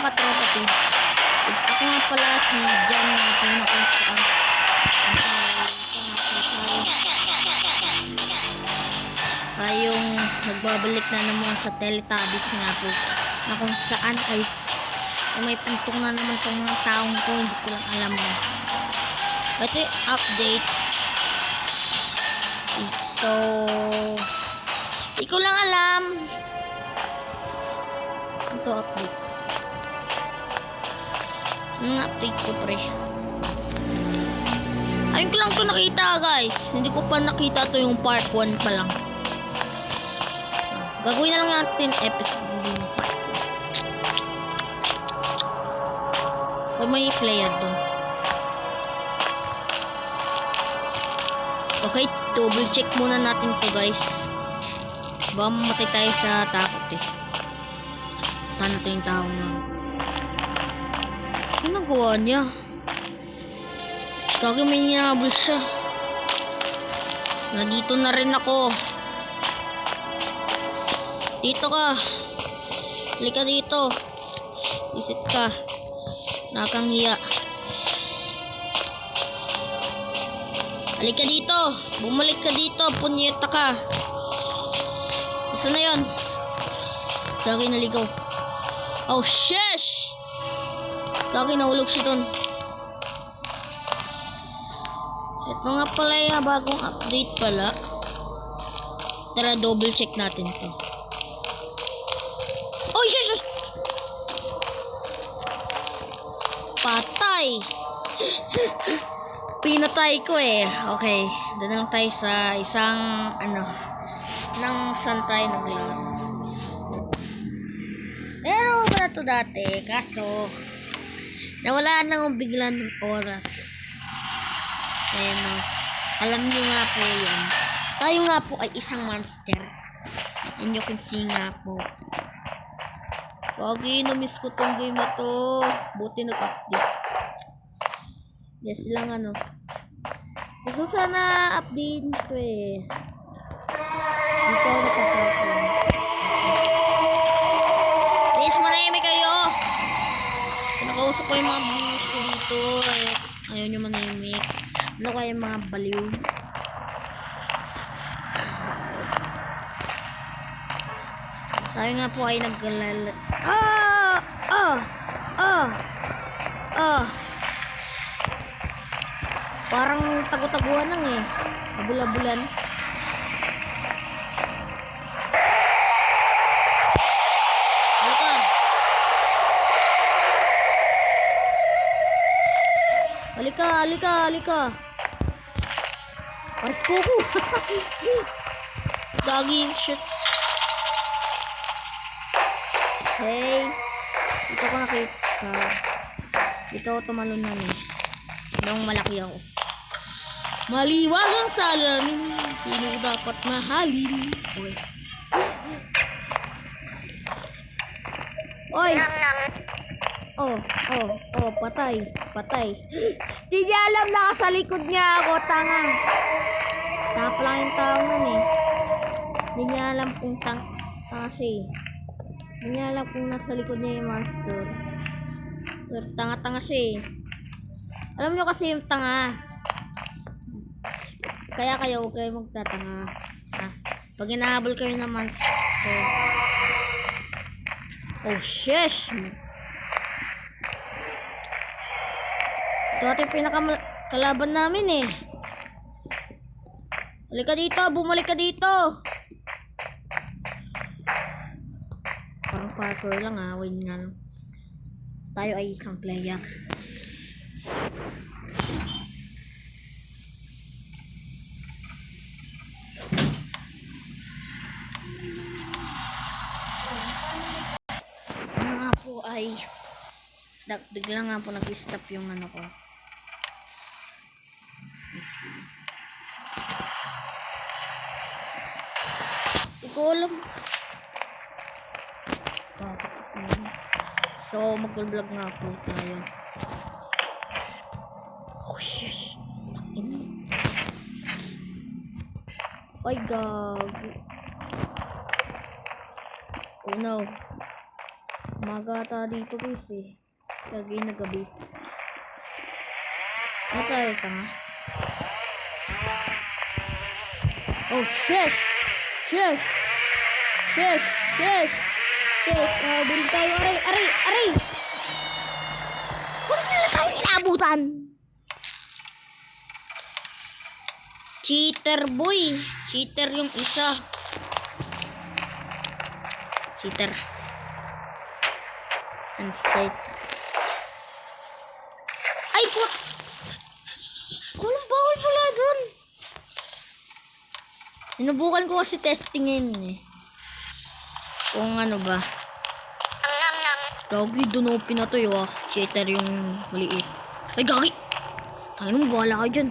katropa page. Ako nga pala si Jan na pinakasaan. Yung nagbabalik na naman sa Teletubbies nga po. Na kung saan ay may puntong na naman itong mga taong ko. Hindi ko lang alam na. Ito yung update. So, hindi ko lang alam. Ito update. Ang update ko pre. Ayun ko lang ito nakita guys. Hindi ko pa nakita ito yung part 1 pa lang. Gagawin na lang natin episode din part 1. May player doon. Okay, double check muna natin to guys. Baka mamatay tayo sa takot eh. Paano ito yung tao na? Ano nagawa niya? Kagi may niabol siya. Nandito na rin ako. Dito ka. Halika dito. Visit ka. Nakanghiya. Halika dito. Bumalik ka dito. Punyeta ka. Saan na yun? Gagi naligaw. Oh, sheesh! Gagi nahulog siya dun. Ito nga pala yung bagong update pala. Tara, double check natin to. Oh, sheesh! Patay! Pinatay ko eh. Okay, doon lang tayo sa isang nang saan tayo naglaro. Pero wala to dati, kaso nawala nang bigla ng oras. Ayan o. Alam nyo nga po yan. Tayo nga po ay isang monster. And you can see nga po. Wagi, na-miss ko tong game na to. Buti nag-update. Yes lang gusto sana update ko eh. Dito ako nakapapon. Please manahimik kayo. Pinakausap ko yung mga viewers ko dito. Ayaw nyo manahimik. Ano kaya yung mga baliw? Tayo nga po ay naggalala. Parang tago-taguan lang eh. Abula-bulan. Halika. Paris ko. Gagi, shit. Hey. Dito ko nakita. Dito ako tumalon na eh. Nung malaki ako. Maliwag ang salamin. Sino dapat mahalin? Okay. Oy! Oh, patay. Di niya alam na sa likod niya ako, tanga. Tanga pa lang yung tao nun eh. Di niya alam kung tanga siya eh. Di niya alam kung nasa likod niya yung monster. So, tanga-tanga siya eh. Alam nyo kasi yung tanga. Kaya kayo, huwag kayo magtatanga. Pag hinahabol kayo ng monster. Oh, sheesh! Ito ating pinakalaban namin eh. Halika dito, bumalik ka dito. Parang parkour lang wait nga lang. Tayo ay isang player. Nga po ay bigla nga po nag-stop yung ko. Alam. So, mag-vlog nga po tayo. Oh, shit. Ay, gag. Oh, no. Umaga ata dito guys eh. Lagi na gabi. Ano tayo tanga? Oh, sheesh! Sheesh! Sheesh! Sheesh! Sheesh! Bili tayo. Aray! Aray! Aray! Huwag nila tayo inabutan! Cheater boy! Cheater yung isa. Cheater. Unsight. Ay po! Walang bawal pala dun. Sinubukan ko kasi testingin eh. Kung ano ba. Gagi, doon ako pinatoy ah. Cheater yung maliit. Ay gagi! Tayo mo, bahala ka dyan.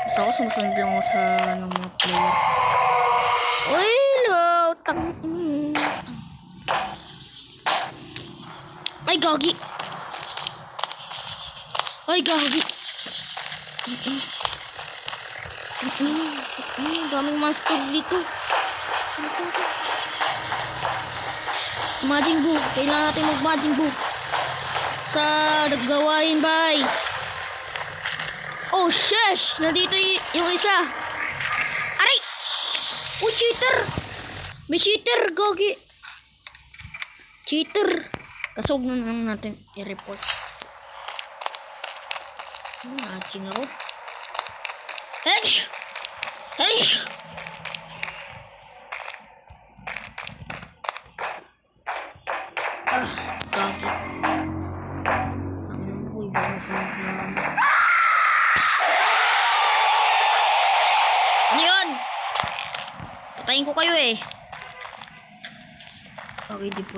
Basta ako sumusunod lang ako sa mga player. Uy, lo! Ay gagi! Ay gagi! Daming monster dito. Majin Buu. Kailangan natin mag-Majin Buu. Sa naggawain bay. Oh, sheesh! Nandito yung isa. Aray! Oh, cheater! May cheater, gagi. Cheater. Kasog na lang natin i-report. Matching ako. Hey! Hey! Gagi. Ang buhay ba na sa ano yun? Patayin ko kayo eh. Okay, di po